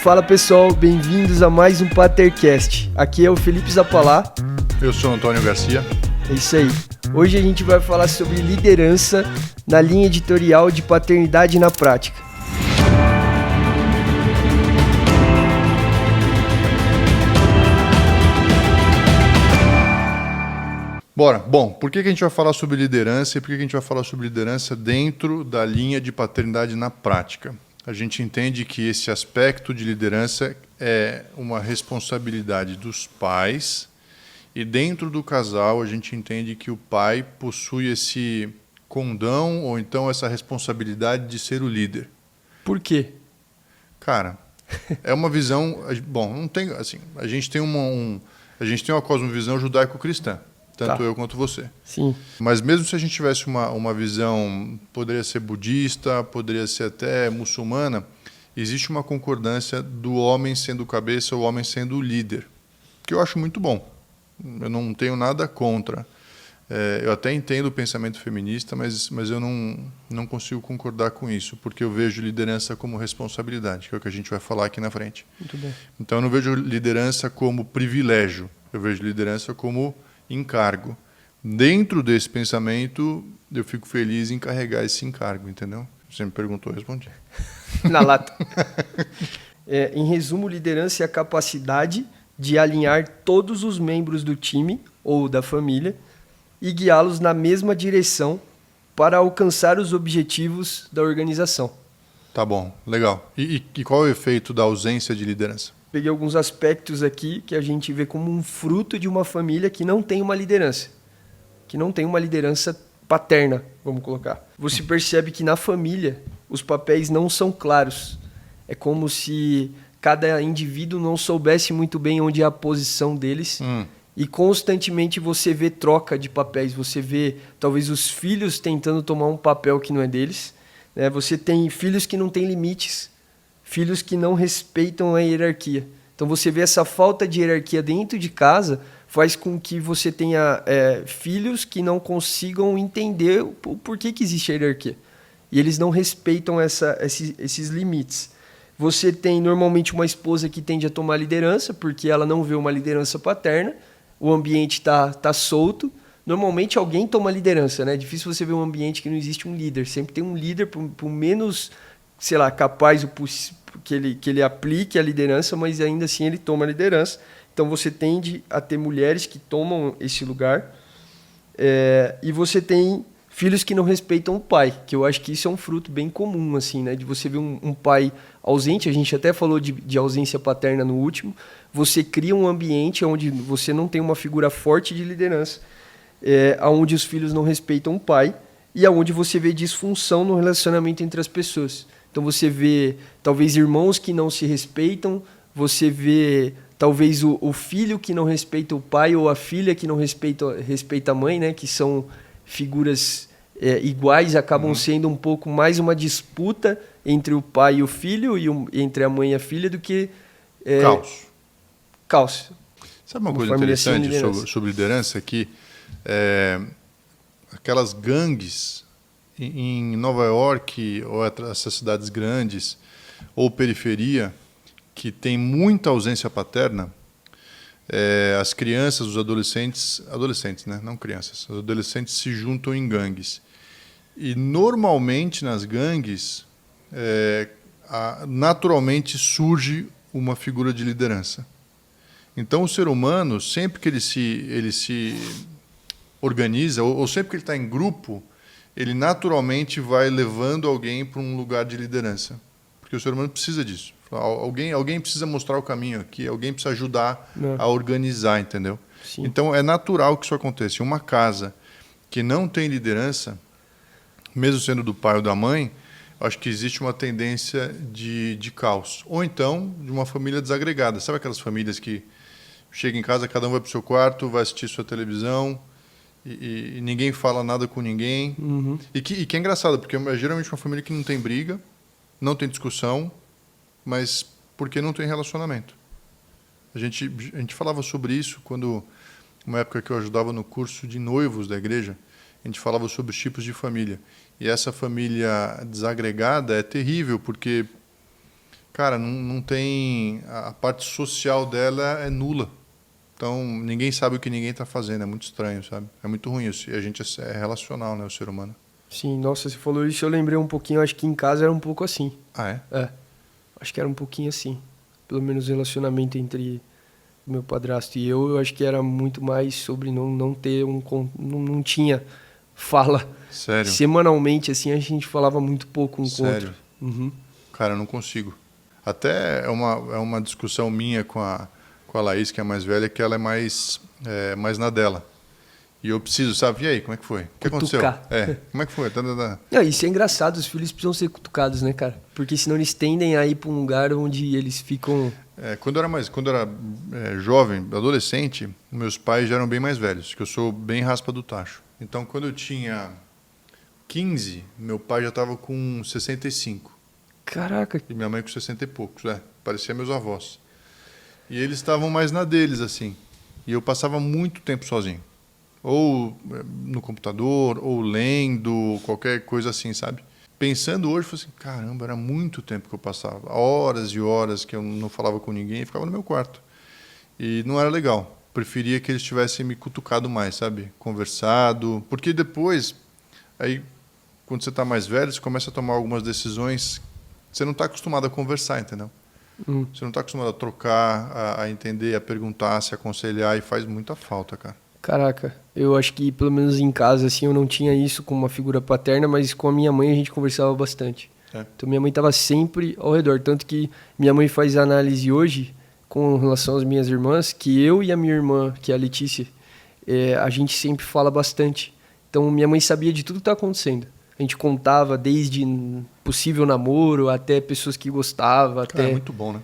Fala pessoal, bem-vindos a mais um Patercast. Aqui é o Felipe Zapalá. Eu sou o Antônio Garcia. É isso aí. Hoje a gente vai falar sobre liderança na linha editorial de Paternidade na Prática. Bora. Bom, por que a gente vai falar sobre liderança e por que a gente vai falar sobre liderança dentro da linha de paternidade na prática? A gente entende que esse aspecto de liderança é uma responsabilidade dos pais e dentro do casal a gente entende que o pai possui esse condão ou então essa responsabilidade de ser o líder. Por quê? Cara, é uma visão... Bom, não tem... Assim, a gente tem uma cosmovisão judaico-cristã. Tanto eu quanto você. Sim. Mas mesmo se a gente tivesse uma visão, poderia ser budista, poderia ser até muçulmana, existe uma concordância do homem sendo o cabeça, o homem sendo o líder, que eu acho muito bom. Eu não tenho nada contra. Eu até entendo o pensamento feminista, mas eu não consigo concordar com isso, porque eu vejo liderança como responsabilidade, que é o que a gente vai falar aqui na frente. Muito bem. Então eu não vejo liderança como privilégio, eu vejo liderança como encargo. Dentro desse pensamento, eu fico feliz em carregar esse encargo, entendeu? Você me perguntou, eu respondi. Na lata. Em resumo, liderança é a capacidade de alinhar todos os membros do time ou da família e guiá-los na mesma direção para alcançar os objetivos da organização. Tá bom, legal. E qual é o efeito da ausência de liderança? Peguei alguns aspectos aqui que a gente vê como um fruto de uma família que não tem uma liderança. Que não tem uma liderança paterna, vamos colocar. Você percebe que na família os papéis não são claros. É como se cada indivíduo não soubesse muito bem onde é a posição deles. E constantemente você vê troca de papéis. Você vê talvez os filhos tentando tomar um papel que não é deles. Né? Você tem filhos que não têm limites. Filhos que não respeitam a hierarquia. Então você vê essa falta de hierarquia dentro de casa faz com que você tenha filhos que não consigam entender o porquê que existe a hierarquia. E eles não respeitam esses limites. Você tem normalmente uma esposa que tende a tomar liderança, porque ela não vê uma liderança paterna, o ambiente está solto. Normalmente alguém toma liderança, né? É difícil você ver um ambiente que não existe um líder. Sempre tem um líder, por menos, sei lá, capaz que ele aplique a liderança, mas ainda assim ele toma a liderança. Então você tende a ter mulheres que tomam esse lugar e você tem filhos que não respeitam o pai, que eu acho que isso é um fruto bem comum, assim, né? De você ver um pai ausente, a gente até falou de ausência paterna no último, você cria um ambiente onde você não tem uma figura forte de liderança, onde os filhos não respeitam o pai e onde você vê disfunção no relacionamento entre as pessoas. Então você vê talvez irmãos que não se respeitam, você vê talvez o filho que não respeita o pai ou a filha que não respeita a mãe, né? Que são figuras iguais, acabam sendo um pouco mais uma disputa entre o pai e o filho e entre a mãe e a filha do que... Caos. Sabe uma coisa interessante sobre liderança? Que aquelas gangues em Nova York ou essas cidades grandes ou periferia que tem muita ausência paterna, as crianças, os adolescentes, né? Não crianças, os adolescentes se juntam em gangues. E normalmente nas gangues, naturalmente surge uma figura de liderança. Então o ser humano, sempre que ele se organiza, ou sempre que ele está em grupo, ele naturalmente vai levando alguém para um lugar de liderança. Porque o ser humano precisa disso. Alguém precisa mostrar o caminho aqui, alguém precisa ajudar a organizar, entendeu? Sim. Então é natural que isso aconteça. Uma casa que não tem liderança, mesmo sendo do pai ou da mãe, acho que existe uma tendência de caos. Ou então de uma família desagregada. Sabe aquelas famílias que chegam em casa, cada um vai para o seu quarto, vai assistir sua televisão, e ninguém fala nada com ninguém. E que é engraçado, porque é geralmente uma família que não tem briga, não tem discussão, mas porque não tem relacionamento. A gente falava sobre isso quando, uma época que eu ajudava no curso de noivos da igreja, a gente falava sobre os tipos de família. E essa família desagregada é terrível, porque Cara, não tem... A parte social dela é nula. Então, ninguém sabe o que ninguém está fazendo. É muito estranho, sabe? É muito ruim isso. E a gente é relacional, né? O ser humano. Sim, nossa, você falou isso, eu lembrei um pouquinho, acho que em casa era um pouco assim. Ah, é? É, acho que era um pouquinho assim. Pelo menos o relacionamento entre meu padrasto e eu acho que era muito mais sobre não ter não tinha fala. Sério? Semanalmente, assim, a gente falava muito pouco um com o outro. Sério? Uhum. Cara, eu não consigo. Até é uma discussão minha com a Laís, que é a mais velha, que ela é mais na dela. E eu preciso, sabe? E aí, como é que foi? O que aconteceu? Como é que foi? Não, isso é engraçado, os filhos precisam ser cutucados, né, cara? Porque senão eles tendem a ir para um lugar onde eles ficam... Quando eu era jovem, adolescente, meus pais já eram bem mais velhos, que eu sou bem raspa do tacho. Então, quando eu tinha 15, meu pai já estava com 65. Caraca. E minha mãe com 60 e poucos, parecia meus avós. E eles estavam mais na deles, assim. E eu passava muito tempo sozinho. Ou no computador, ou lendo, qualquer coisa assim, sabe? Pensando hoje, eu falei assim, caramba, era muito tempo que eu passava. Horas e horas que eu não falava com ninguém e ficava no meu quarto. E não era legal. Preferia que eles tivessem me cutucado mais, sabe? Conversado. Porque depois, aí, quando você está mais velho, você começa a tomar algumas decisões. Você não está acostumado a conversar, entendeu? Você não está acostumado a trocar, a entender, a perguntar, a se aconselhar. E faz muita falta, cara. Caraca, eu acho que pelo menos em casa, assim, eu não tinha isso com uma figura paterna, mas com a minha mãe a gente conversava bastante. Então minha mãe estava sempre ao redor, tanto que minha mãe faz análise hoje com relação às minhas irmãs, que eu e a minha irmã, que é a Letícia, a gente sempre fala bastante. Então minha mãe sabia de tudo que está acontecendo. A gente contava desde possível namoro até pessoas que gostavam. Cara, é muito bom, né?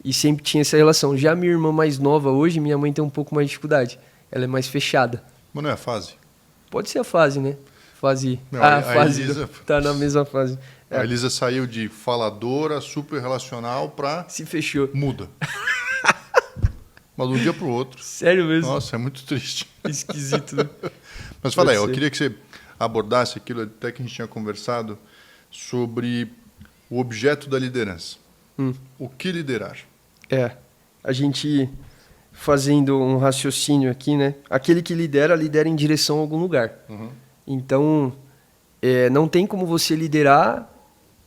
E sempre tinha essa relação. Já a minha irmã mais nova hoje, minha mãe tem um pouco mais de dificuldade. Ela é mais fechada. Mas não é a fase? Pode ser a fase, né? Fase. Não, a fase Elisa, tá na mesma fase. A Elisa saiu de faladora, super relacional pra... Se fechou. Muda. Mas de um dia pro outro. Sério mesmo? Nossa, é muito triste. Esquisito, né? Mas fala aí, eu queria que você abordasse aquilo até que a gente tinha conversado sobre o objeto da liderança. O que liderar? A gente fazendo um raciocínio aqui, né? Aquele que lidera em direção a algum lugar. Então, não tem como você liderar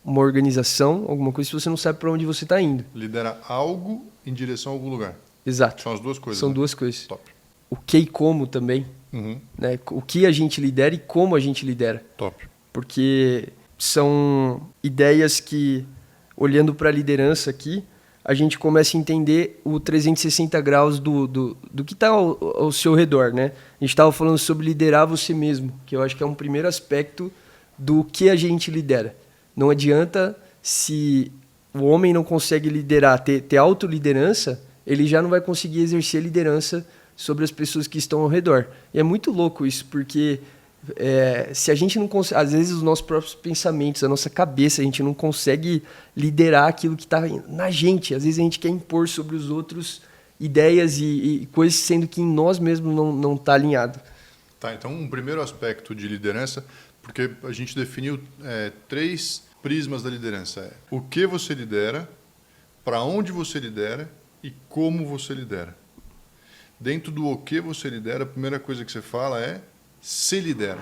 uma organização, alguma coisa, se você não sabe para onde você está indo. Lidera algo em direção a algum lugar. Exato. São as duas coisas. São né? duas coisas. Top. O que e como também. Né? O que a gente lidera e como a gente lidera. Top. Porque são ideias que, olhando para a liderança aqui, a gente começa a entender o 360 graus do que está ao seu redor, né? A gente estava falando sobre liderar você mesmo, que eu acho que é um primeiro aspecto do que a gente lidera. Não adianta, se o homem não consegue liderar, ter autoliderança, ele já não vai conseguir exercer liderança sobre as pessoas que estão ao redor. E é muito louco isso, porque se a gente não consegue, às vezes os nossos próprios pensamentos, a nossa cabeça, a gente não consegue liderar aquilo que está na gente. Às vezes a gente quer impor sobre os outros ideias e coisas, sendo que em nós mesmos não está alinhado. Tá, então um primeiro aspecto de liderança, porque a gente definiu 3 prismas da liderança. O que você lidera, para onde você lidera e como você lidera. Dentro do o que você lidera, a primeira coisa que você fala é se lidera.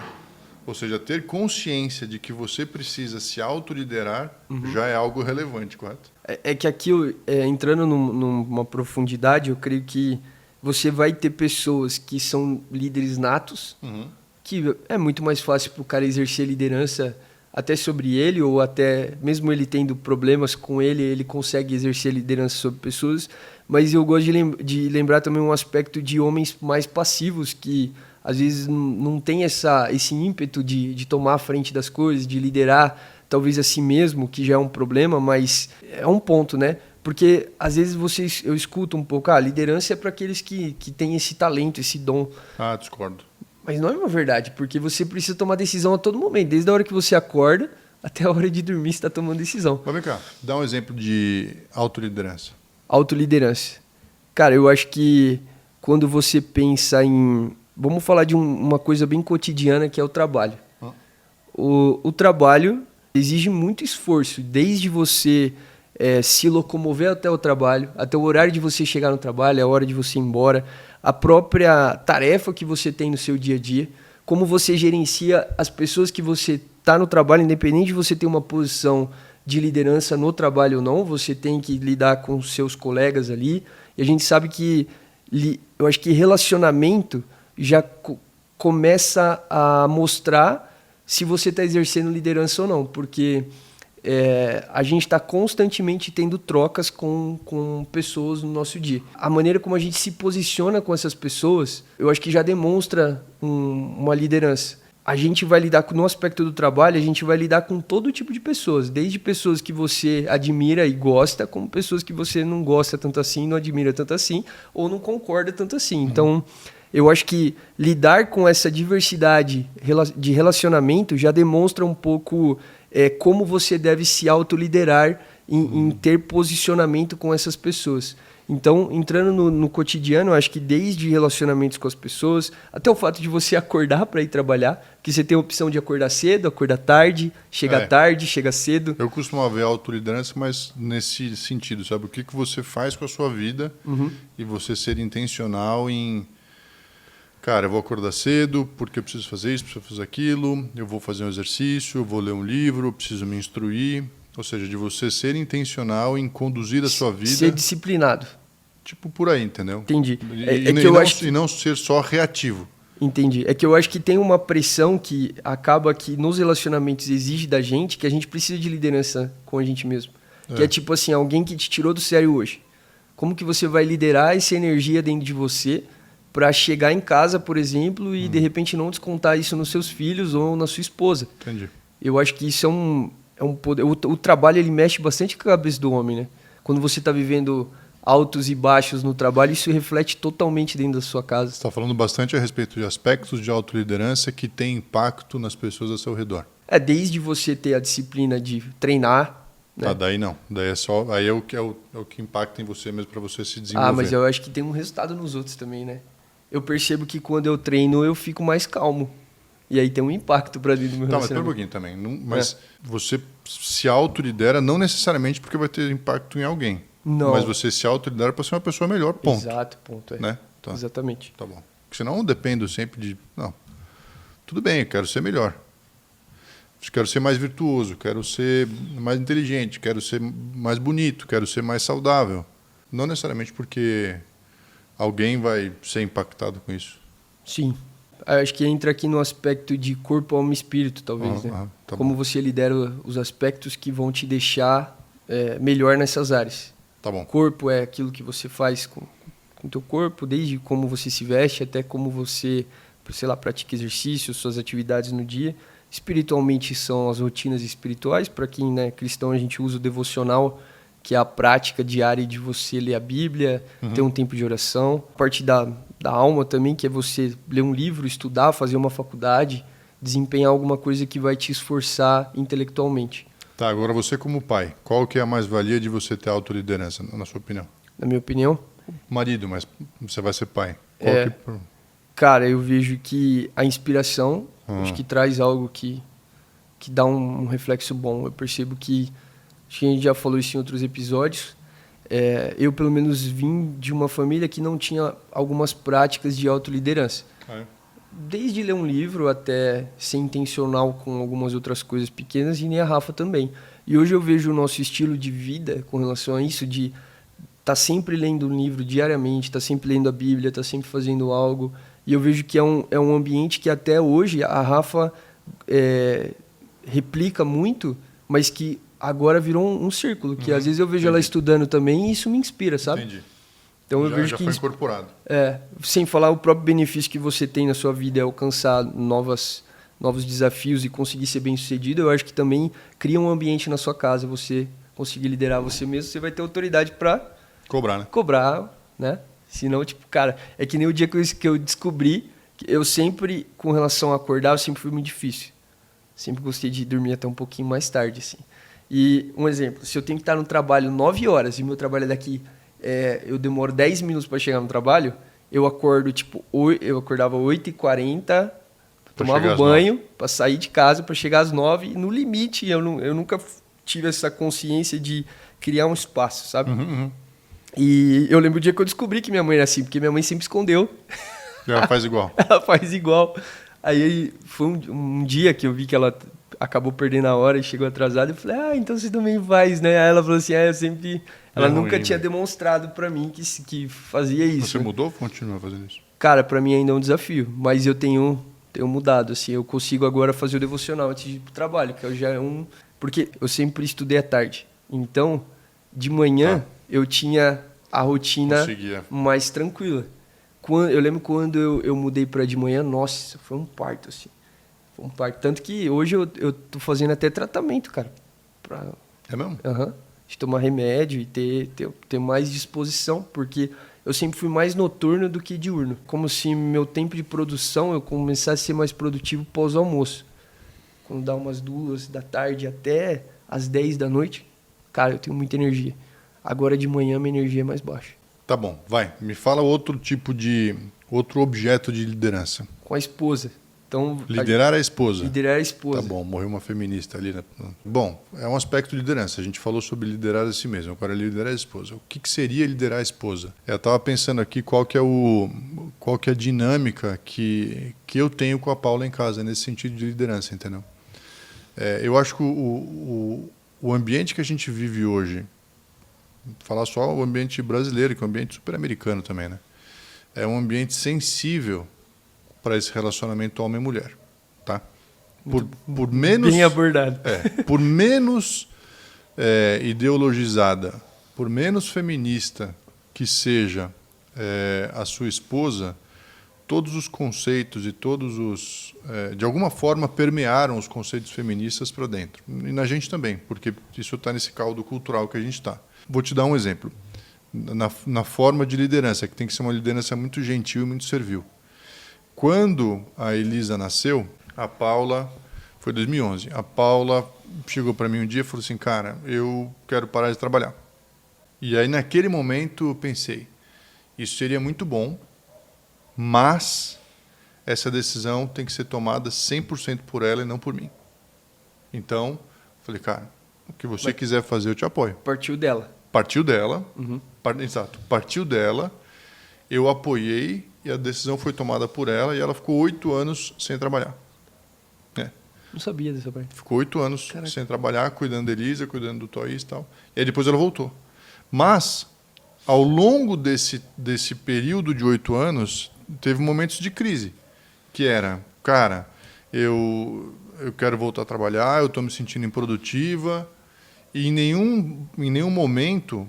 Ou seja, ter consciência de que você precisa se autoliderar já é algo relevante, correto? É que aqui, entrando numa profundidade, eu creio que você vai ter pessoas que são líderes natos, que é muito mais fácil para o cara exercer liderança até sobre ele, ou até mesmo ele tendo problemas com ele consegue exercer liderança sobre pessoas. Mas eu gosto de lembrar também um aspecto de homens mais passivos, que às vezes não tem esse ímpeto de tomar a frente das coisas, de liderar talvez a si mesmo, que já é um problema, mas é um ponto, né? Porque às vezes eu escuto um pouco, a liderança é para aqueles que têm esse talento, esse dom. Ah, discordo. Mas não é uma verdade, porque você precisa tomar decisão a todo momento, desde a hora que você acorda até a hora de dormir, você está tomando decisão. Mas vem cá, dá um exemplo de autoliderança. Autoliderança. Cara, eu acho que quando você pensa em... Vamos falar de uma coisa bem cotidiana, que é o trabalho. O trabalho exige muito esforço, desde você se locomover até o trabalho, até o horário de você chegar no trabalho, a hora de você ir embora, a própria tarefa que você tem no seu dia a dia, como você gerencia as pessoas que você está no trabalho, independente de você ter uma posição de liderança no trabalho ou não, você tem que lidar com os seus colegas ali. E a gente sabe que, eu acho que relacionamento já começa a mostrar se você está exercendo liderança ou não, porque a gente está constantemente tendo trocas com pessoas no nosso dia. A maneira como a gente se posiciona com essas pessoas, eu acho que já demonstra uma liderança. A gente vai lidar no aspecto do trabalho, a gente vai lidar com todo tipo de pessoas, desde pessoas que você admira e gosta, como pessoas que você não gosta tanto assim, não admira tanto assim, ou não concorda tanto assim. Então, eu acho que lidar com essa diversidade de relacionamento já demonstra um pouco como você deve se autoliderar em ter posicionamento com essas pessoas. Então, entrando no cotidiano, eu acho que desde relacionamentos com as pessoas, até o fato de você acordar para ir trabalhar, que você tem a opção de acordar cedo, acordar tarde, chega cedo. Eu costumo ver autoliderança, mas nesse sentido, sabe? O que você faz com a sua vida e você ser intencional em... Cara, eu vou acordar cedo porque eu preciso fazer isso, preciso fazer aquilo, eu vou fazer um exercício, eu vou ler um livro, eu preciso me instruir. Ou seja, de você ser intencional em conduzir a sua vida. Ser disciplinado. Tipo por aí, entendeu? Entendi. E não ser só reativo. Entendi. É que eu acho que tem uma pressão que acaba que nos relacionamentos exige da gente, que a gente precisa de liderança com a gente mesmo. Que é tipo assim, alguém que te tirou do sério hoje. Como que você vai liderar essa energia dentro de você para chegar em casa, por exemplo, e de repente não descontar isso nos seus filhos ou na sua esposa? Entendi. Eu acho que isso é um poder. O trabalho ele mexe bastante com a cabeça do homem, né? Quando você está vivendo altos e baixos no trabalho, isso reflete totalmente dentro da sua casa. Você está falando bastante a respeito de aspectos de autoliderança que têm impacto nas pessoas ao seu redor. Desde você ter a disciplina de treinar. Né? Daí não. Daí aí é o que impacta em você mesmo para você se desenvolver. Mas eu acho que tem um resultado nos outros também, né? Eu percebo que quando eu treino, eu fico mais calmo. E aí tem um impacto para dentro do meu relacionamento. Mas pera um pouquinho também. Mas você se autolidera não necessariamente porque vai ter impacto em alguém. Não. Mas você se autolidera para ser uma pessoa melhor, ponto. Exato, ponto. Né? Tá. Exatamente. Tá bom. Porque senão eu dependo sempre de... Não, tudo bem, eu quero ser melhor. Quero ser mais virtuoso, quero ser mais inteligente, quero ser mais bonito, quero ser mais saudável. Não necessariamente porque alguém vai ser impactado com isso. Sim. Acho que entra aqui no aspecto de corpo, alma e espírito, talvez. Né? Tá como bom. você lidera os aspectos que vão te deixar melhor nessas áreas. Tá bom. Corpo é aquilo que você faz com o teu corpo, desde como você se veste até como você, sei lá, pratica exercício, suas atividades no dia. Espiritualmente são as rotinas espirituais. Para quem é cristão, a gente usa o devocional, que é a prática diária de você ler a Bíblia, ter um tempo de oração. A parte da alma também, que é você ler um livro, estudar, fazer uma faculdade, desempenhar alguma coisa que vai te esforçar intelectualmente. Tá, agora você como pai, qual que é a mais-valia de você ter autoliderança, na sua opinião? Na minha opinião? Marido, mas você vai ser pai. Cara, eu vejo que a inspiração, acho que traz algo que dá um reflexo bom. Eu percebo que, acho que a gente já falou isso em outros episódios, eu pelo menos vim de uma família que não tinha algumas práticas de autoliderança. Desde ler um livro até ser intencional com algumas outras coisas pequenas, e nem a Rafa também. E hoje eu vejo o nosso estilo de vida com relação a isso, de estar sempre lendo um livro diariamente, estar sempre lendo a Bíblia, estar sempre fazendo algo. E eu vejo que é um ambiente que até hoje a Rafa replica muito, mas que agora virou um círculo, que às vezes eu vejo ela estudando também e isso me inspira, sabe? Entendi. Então eu vejo já que foi incorporado. Sem falar o próprio benefício que você tem na sua vida é alcançar novos desafios e conseguir ser bem-sucedido. Eu acho que também cria um ambiente na sua casa, você conseguir liderar você mesmo, você vai ter autoridade para cobrar, né? Senão, cara, é que nem o dia que eu descobri que eu sempre, com relação a acordar, eu sempre fui muito difícil. Sempre gostei de dormir até um pouquinho mais tarde, assim. E um exemplo, se eu tenho que estar no trabalho 9 horas e meu trabalho é daqui, eu demoro 10 minutos para chegar no trabalho, eu acordo, eu acordava 8h40, tomava banho para sair de casa, para chegar às 9h, e no limite, eu nunca tive essa consciência de criar um espaço, sabe? E eu lembro o dia que eu descobri que minha mãe era assim, porque minha mãe sempre escondeu. E ela faz igual. Ela faz igual. Aí foi um dia que eu vi que ela acabou perdendo a hora e chegou atrasada. Eu falei, então você também faz, né? Aí ela falou assim, eu sempre... Ela nunca tinha demonstrado pra mim que fazia isso. Você mudou ou continua fazendo isso? Cara, pra mim ainda é um desafio, mas eu tenho mudado, assim. Eu consigo agora fazer o devocional antes de ir pro trabalho, que já é um... Porque eu sempre estudei à tarde. Então, de manhã, eu tinha a rotina mais tranquila. Eu lembro quando eu mudei pra de manhã, nossa, foi um parto, assim. Foi um parto. Tanto que hoje eu tô fazendo até tratamento, cara. É mesmo? De tomar remédio e ter mais disposição, porque eu sempre fui mais noturno do que diurno. Como se meu tempo de produção eu começasse a ser mais produtivo pós-almoço. Quando dá umas 2 da tarde até as 10 da noite, cara, eu tenho muita energia. Agora de manhã minha energia é mais baixa. Tá bom, vai. Me fala outro objeto de liderança. Com a esposa. Então, liderar a esposa. Liderar a esposa. Tá bom, morreu uma feminista ali, né? Bom, é um aspecto de liderança. A gente falou sobre liderar a si mesmo. Agora, liderar a esposa. O que seria liderar a esposa? Eu estava pensando aqui qual que é a dinâmica que eu tenho com a Paula em casa, nesse sentido de liderança, entendeu? Eu acho que o ambiente que a gente vive hoje, falar só o ambiente brasileiro, que é um ambiente super americano também, né? É um ambiente sensível para esse relacionamento homem e mulher, tá? Por menos bem abordado. Por menos ideologizada, por menos feminista que seja a sua esposa, todos os conceitos e de alguma forma permearam os conceitos feministas para dentro. E na gente também, porque isso está nesse caldo cultural que a gente está. Vou te dar um exemplo. Na forma de liderança, que tem que ser uma liderança muito gentil e muito servil. Quando a Elisa nasceu, a Paula, foi 2011, a Paula chegou para mim um dia e falou assim, cara, eu quero parar de trabalhar. E aí naquele momento eu pensei, isso seria muito bom, mas essa decisão tem que ser tomada 100% por ela e não por mim. Então, falei, cara, o que você quiser fazer eu te apoio. Partiu dela. Partiu dela, exato, partiu dela, eu apoiei e a decisão foi tomada por ela e ela ficou 8 anos sem trabalhar. Não sabia dessa parte. Ficou 8 anos sem trabalhar, cuidando da Elisa, cuidando do Toís e tal. E aí depois ela voltou. Mas, ao longo desse período de 8 anos, teve momentos de crise. Que era, cara, eu quero voltar a trabalhar, eu estou me sentindo improdutiva. E em nenhum momento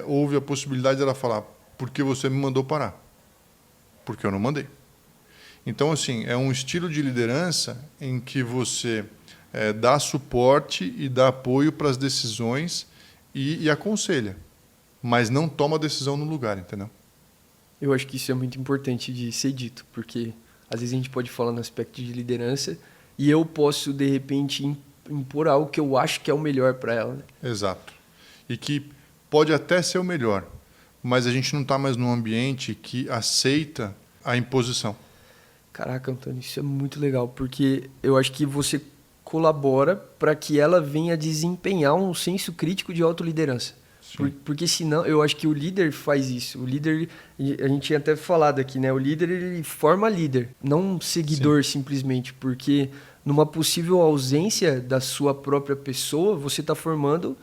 houve a possibilidade dela falar, por que você me mandou parar? Porque eu não mandei. Então, assim, é um estilo de liderança em que você dá suporte e dá apoio para as decisões e aconselha, mas não toma a decisão no lugar, entendeu? Eu acho que isso é muito importante de ser dito, porque às vezes a gente pode falar no aspecto de liderança e eu posso, de repente, impor algo que eu acho que é o melhor para ela. Né? Exato. E que pode até ser o melhor, mas a gente não está mais num ambiente que aceita a imposição. Caraca, Antônio, isso é muito legal, porque eu acho que você colabora para que ela venha desempenhar um senso crítico de autoliderança. Porque senão, eu acho que o líder faz isso. O líder, a gente tinha até falado aqui, né? O líder, ele forma líder, não um seguidor simplesmente, porque numa possível ausência da sua própria pessoa, você está formando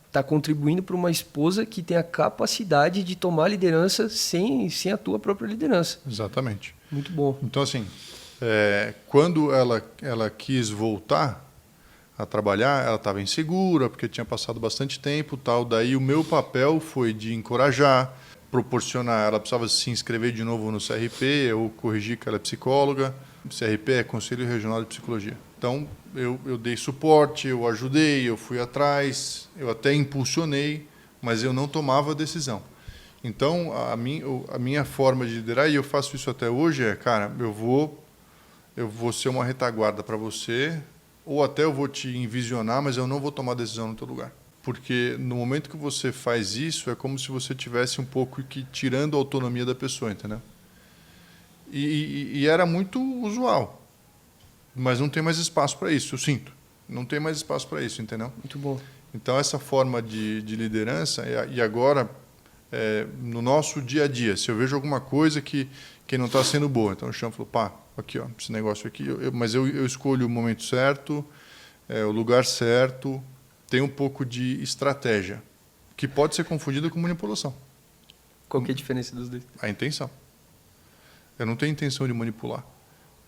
está contribuindo para uma esposa que tem a capacidade de tomar liderança sem a tua própria liderança. Exatamente. Muito bom. Então, assim, quando ela quis voltar a trabalhar, ela estava insegura, porque tinha passado bastante tempo, tal. Daí o meu papel foi de encorajar, proporcionar. Ela precisava se inscrever de novo no CRP, eu corrigi que ela é psicóloga. O CRP é Conselho Regional de Psicologia. Então, eu dei suporte, eu ajudei, eu fui atrás, eu até impulsionei, mas eu não tomava decisão. Então, a minha forma de liderar, e eu faço isso até hoje, cara, eu vou ser uma retaguarda para você, ou até eu vou te envisionar, mas eu não vou tomar decisão no teu lugar. Porque no momento que você faz isso, é como se você tivesse um pouco que tirando a autonomia da pessoa, entendeu? E era muito usual. Mas não tem mais espaço para isso, eu sinto. Não tem mais espaço para isso, entendeu? Muito bom. Então, essa forma de liderança, e agora, no nosso dia a dia, se eu vejo alguma coisa que não está sendo boa, então eu chamo e falo, pá, aqui, ó, esse negócio aqui, mas eu escolho o momento certo, o lugar certo, tem um pouco de estratégia, que pode ser confundida com manipulação. Qual que é a diferença dos dois? A intenção. Eu não tenho intenção de manipular.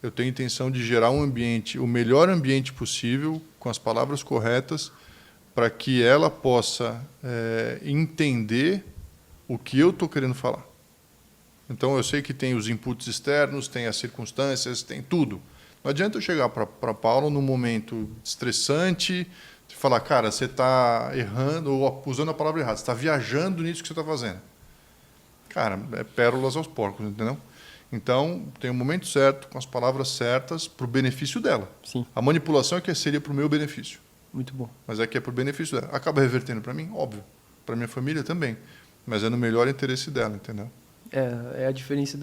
Eu tenho intenção de gerar um ambiente, o melhor ambiente possível, com as palavras corretas, para que ela possa entender o que eu estou querendo falar. Então, eu sei que tem os inputs externos, tem as circunstâncias, tem tudo. Não adianta eu chegar para Paula num momento estressante e falar, cara, você está errando, ou usando a palavra errada, você está viajando nisso que você está fazendo. Cara, é pérolas aos porcos, entendeu? Então, tem o momento certo, com as palavras certas, para o benefício dela. Sim. A manipulação é que seria para o meu benefício. Muito bom. Mas é que é para o benefício dela. Acaba revertendo para mim? Óbvio. Para minha família também. Mas é no melhor interesse dela, entendeu? É a diferença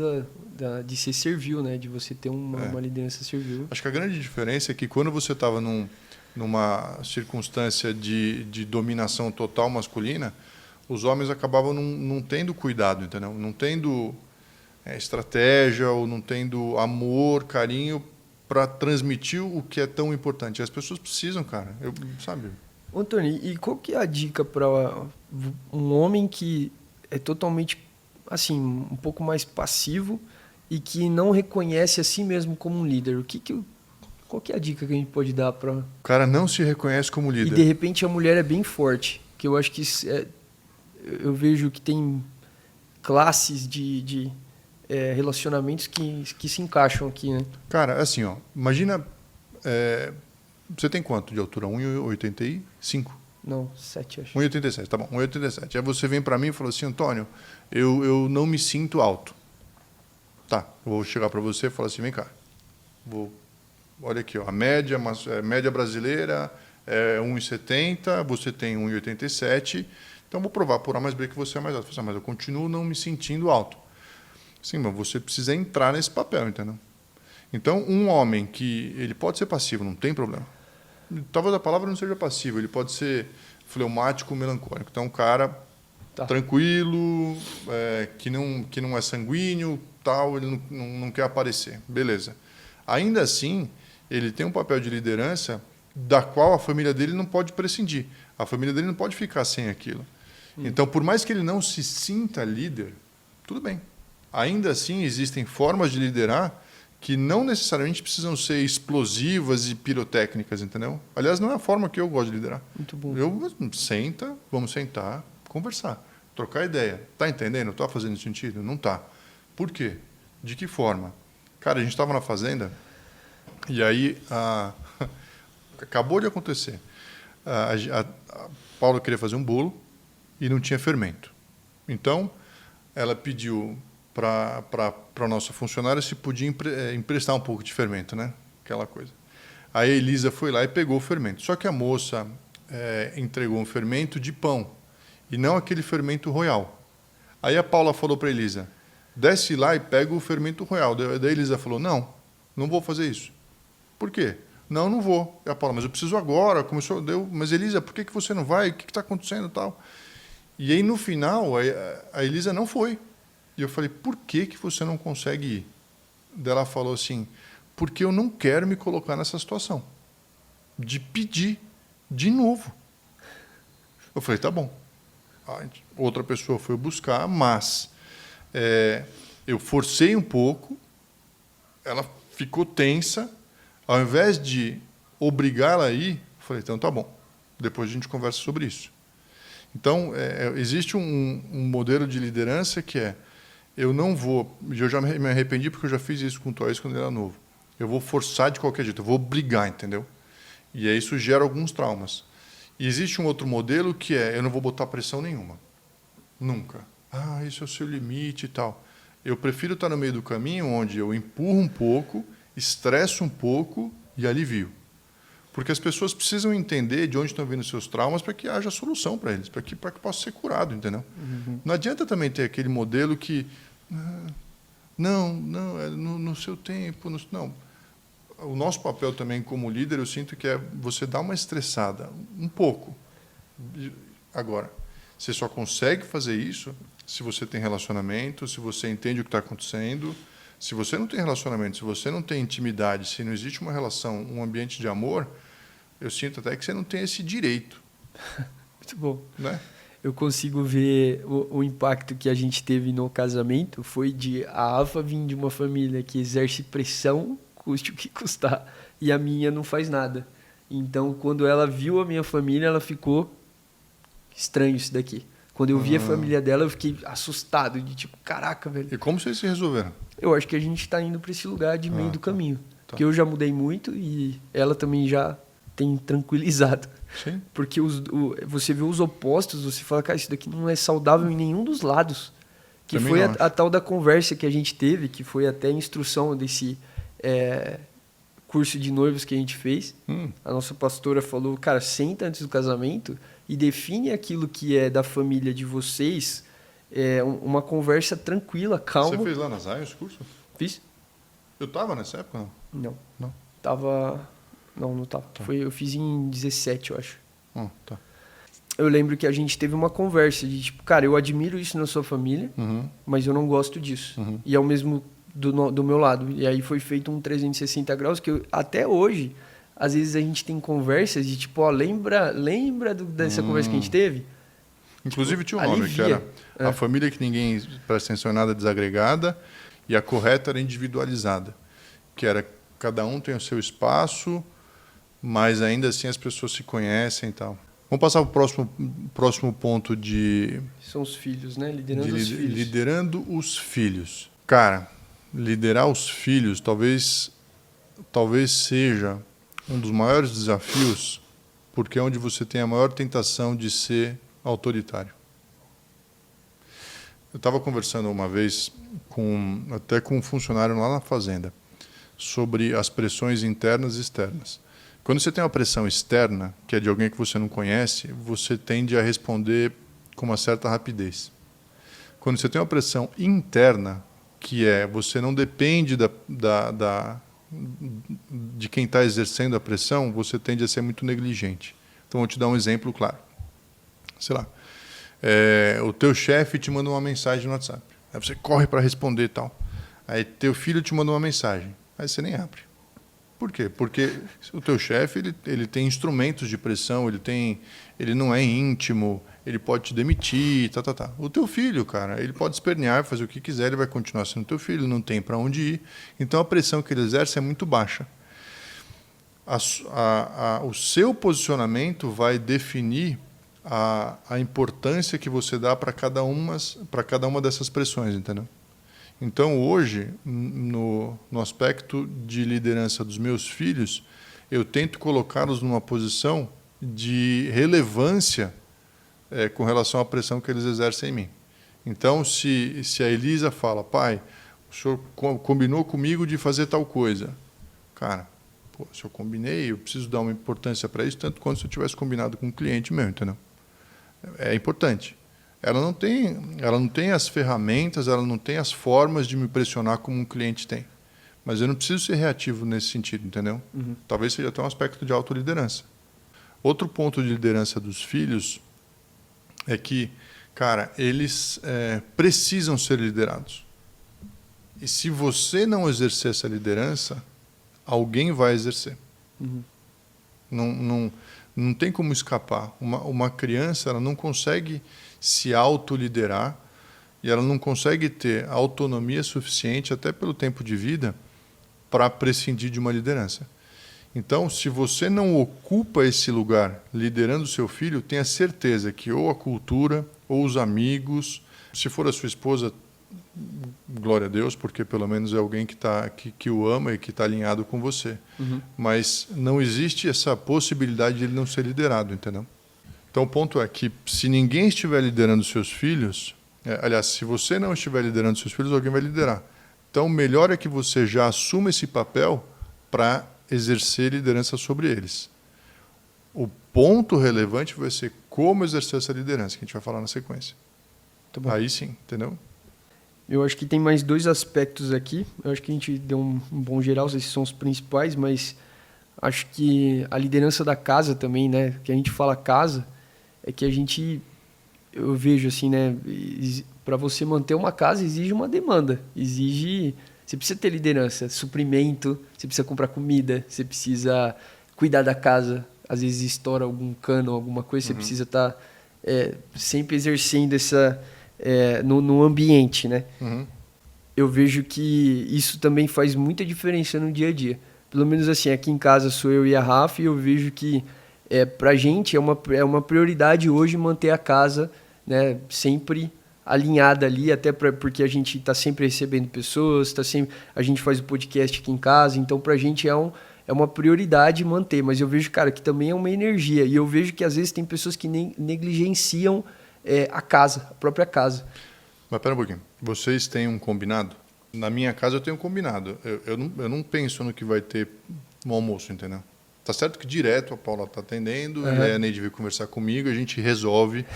de ser servil, né? De você ter uma liderança servil. Acho que a grande diferença é que quando você estava numa circunstância de dominação total masculina, os homens acabavam não tendo cuidado, entendeu? Não tendo estratégia ou não tendo amor, carinho para transmitir o que é tão importante. As pessoas precisam, cara. Sabe? Ô, Tony, e qual que é a dica para um homem que é totalmente, assim, um pouco mais passivo e que não reconhece a si mesmo como um líder? Qual que é a dica que a gente pode dar para... O cara não se reconhece como líder. E, de repente, a mulher é bem forte. Que eu acho que eu vejo que tem classes de relacionamentos que se encaixam aqui, né? Cara, assim, ó, imagina... você tem quanto de altura? 1,85? Não, 7, acho. 1,87, tá bom, 1,87. Aí você vem para mim e fala assim, Antônio, eu não me sinto alto. Tá, eu vou chegar para você e falar assim, vem cá. Olha aqui, ó, a média brasileira é 1,70, você tem 1,87, então vou provar por A mais B que você é mais alto. Mas eu continuo não me sentindo alto. Sim, mas você precisa entrar nesse papel, entendeu? Então, um homem que ele pode ser passivo, não tem problema. Talvez a palavra não seja passivo, ele pode ser fleumático, melancólico. Então, um cara tranquilo, que não é sanguíneo, tal, ele não quer aparecer. Beleza. Ainda assim, ele tem um papel de liderança da qual a família dele não pode prescindir. A família dele não pode ficar sem aquilo. Então, por mais que ele não se sinta líder, tudo bem. Ainda assim, existem formas de liderar que não necessariamente precisam ser explosivas e pirotécnicas, entendeu? Aliás, não é a forma que eu gosto de liderar. Muito bom. Vamos sentar, conversar, trocar ideia. Tá entendendo? Tá fazendo sentido? Não tá. Por quê? De que forma? Cara, a gente estava na fazenda e aí acabou de acontecer. A Paula queria fazer um bolo e não tinha fermento. Então, ela pediu para a nossa funcionária se podia emprestar um pouco de fermento, né? Aquela coisa. Aí a Elisa foi lá e pegou o fermento. Só que a moça entregou um fermento de pão e não aquele fermento royal. Aí a Paula falou para a Elisa, desce lá e pega o fermento royal. Daí a Elisa falou, não vou fazer isso. Por quê? Não vou. E a Paula, mas eu preciso agora. Mas Elisa, por que você não vai? O que está acontecendo tal? E aí, no final, a Elisa não foi. E eu falei, por que você não consegue ir? Daí ela falou assim, porque eu não quero me colocar nessa situação de pedir de novo. Eu falei, tá bom. Outra pessoa foi buscar, mas eu forcei um pouco, ela ficou tensa. Ao invés de obrigar ela a ir, eu falei, então tá bom, depois a gente conversa sobre isso. Então, existe um modelo de liderança que eu não vou, eu já me arrependi porque eu já fiz isso com o Toys quando ele era novo. Eu vou forçar de qualquer jeito, eu vou obrigar, entendeu? E aí isso gera alguns traumas. E existe um outro modelo que eu não vou botar pressão nenhuma. Nunca. Isso é o seu limite e tal. Eu prefiro estar no meio do caminho onde eu empurro um pouco, estresso um pouco e alivio. Porque as pessoas precisam entender de onde estão vindo os seus traumas para que haja solução para eles, para que possa ser curado, entendeu? Uhum. Não adianta também ter aquele modelo que... no seu tempo... Não. o nosso papel também como líder, eu sinto que é você dar uma estressada, um pouco. Agora, você só consegue fazer isso se você tem relacionamento, se você entende o que está acontecendo. Se você não tem relacionamento, se você não tem intimidade, se não existe uma relação, um ambiente de amor, eu sinto até que você não tem esse direito. Muito bom. Né? Eu consigo ver o impacto que a gente teve no casamento foi de a Afa vir de uma família que exerce pressão, custe o que custar, e a minha não faz nada. Então, quando ela viu a minha família, ela ficou estranho isso daqui. Quando eu vi a família dela, eu fiquei assustado, de tipo, caraca, velho. E como vocês se resolveram? Eu acho que a gente está indo para esse lugar de meio do caminho. Tá. Porque eu já mudei muito e ela também já tem tranquilizado. Sim. Porque você vê os opostos, você fala, cara, isso daqui não é saudável em nenhum dos lados. Que Também foi não a tal da conversa que a gente teve, que foi até a instrução desse curso de noivos que a gente fez. A nossa pastora falou, cara, senta antes do casamento e define aquilo que é da família de vocês, uma conversa tranquila, calma. Você fez lá na Zion esse curso? Fiz? Eu estava nessa época? Não. Não? Não tava. Tá. Eu fiz em 17, eu acho. Tá. Eu lembro que a gente teve uma conversa de tipo, cara, eu admiro isso na sua família, mas eu não gosto disso. E é o mesmo do meu lado. E aí foi feito um 360 graus que até hoje, às vezes a gente tem conversas de tipo, ó, lembra dessa conversa que a gente teve? Inclusive tipo, tinha um nome, alivia. que era a família que ninguém presta atenção em nada, desagregada, e a correta era individualizada, que era cada um tem o seu espaço, mas ainda assim as pessoas se conhecem e tal. Vamos passar para o próximo ponto de... São os filhos, né? Liderando os filhos. Liderando os filhos. Cara, liderar os filhos talvez seja um dos maiores desafios, porque é onde você tem a maior tentação de ser autoritário. Eu estava conversando uma vez até com um funcionário lá na fazenda sobre as pressões internas e externas. Quando você tem uma pressão externa, que é de alguém que você não conhece, você tende a responder com uma certa rapidez. Quando você tem uma pressão interna, que você não depende de quem está exercendo a pressão, você tende a ser muito negligente. Então, vou te dar um exemplo claro. Sei lá, o teu chefe te manda uma mensagem no WhatsApp. Aí você corre para responder e tal. Aí teu filho te manda uma mensagem. Aí você nem abre. Por quê? Porque o teu chefe ele tem instrumentos de pressão, ele não é íntimo, ele pode te demitir, tá. O teu filho, cara, ele pode espernear, fazer o que quiser, ele vai continuar sendo teu filho, não tem para onde ir. Então a pressão que ele exerce é muito baixa. O seu posicionamento vai definir a importância que você dá para cada uma dessas pressões, entendeu? Então, hoje, no aspecto de liderança dos meus filhos, eu tento colocá-los numa posição de relevância com relação à pressão que eles exercem em mim. Então, se a Elisa fala, pai, o senhor combinou comigo de fazer tal coisa. Cara, se eu combinei, eu preciso dar uma importância para isso, tanto quanto se eu tivesse combinado com um cliente meu, entendeu? É importante. Ela não tem as ferramentas, ela não tem as formas de me pressionar como um cliente tem. Mas eu não preciso ser reativo nesse sentido, entendeu? Talvez seja até um aspecto de autoliderança. Outro ponto de liderança dos filhos é que, cara, eles precisam ser liderados. E se você não exercer essa liderança, alguém vai exercer. Não tem como escapar. Uma criança ela não consegue se autoliderar e ela não consegue ter autonomia suficiente, até pelo tempo de vida, para prescindir de uma liderança. Então, se você não ocupa esse lugar liderando o seu filho, tenha certeza que ou a cultura, ou os amigos, se for a sua esposa, glória a Deus, porque pelo menos é alguém que o ama e que está alinhado com você. Mas não existe essa possibilidade de ele não ser liderado, entendeu? Então, o ponto é que, se ninguém estiver liderando seus filhos, aliás, se você não estiver liderando seus filhos, alguém vai liderar. Então, o melhor é que você já assuma esse papel para exercer liderança sobre eles. O ponto relevante vai ser como exercer essa liderança, que a gente vai falar na sequência. Aí sim, entendeu? Eu acho que tem mais 2 aspectos aqui. Eu acho que a gente deu um bom geral, esses são os principais, mas acho que a liderança da casa também, né? Que a gente fala casa, é que eu vejo assim, né? Para você manter uma casa exige uma demanda, você precisa ter liderança, suprimento, você precisa comprar comida, você precisa cuidar da casa, às vezes estoura algum cano, alguma coisa, você precisa estar sempre exercendo no ambiente, né? Eu vejo que isso também faz muita diferença no dia a dia. Pelo menos assim, aqui em casa sou eu e a Rafa, e eu vejo que pra gente é uma prioridade hoje manter a casa, né, sempre alinhada ali, até porque a gente está sempre recebendo pessoas, a gente faz o podcast aqui em casa, então pra gente é uma prioridade manter, mas eu vejo, cara, que também é uma energia, e eu vejo que às vezes tem pessoas que negligenciam a própria casa. Mas pera um pouquinho, vocês têm um combinado? Na minha casa eu tenho um combinado, eu não penso no que vai ter no almoço, entendeu? Tá certo que direto a Paula tá atendendo, e aí a Neide veio conversar comigo, a gente resolve,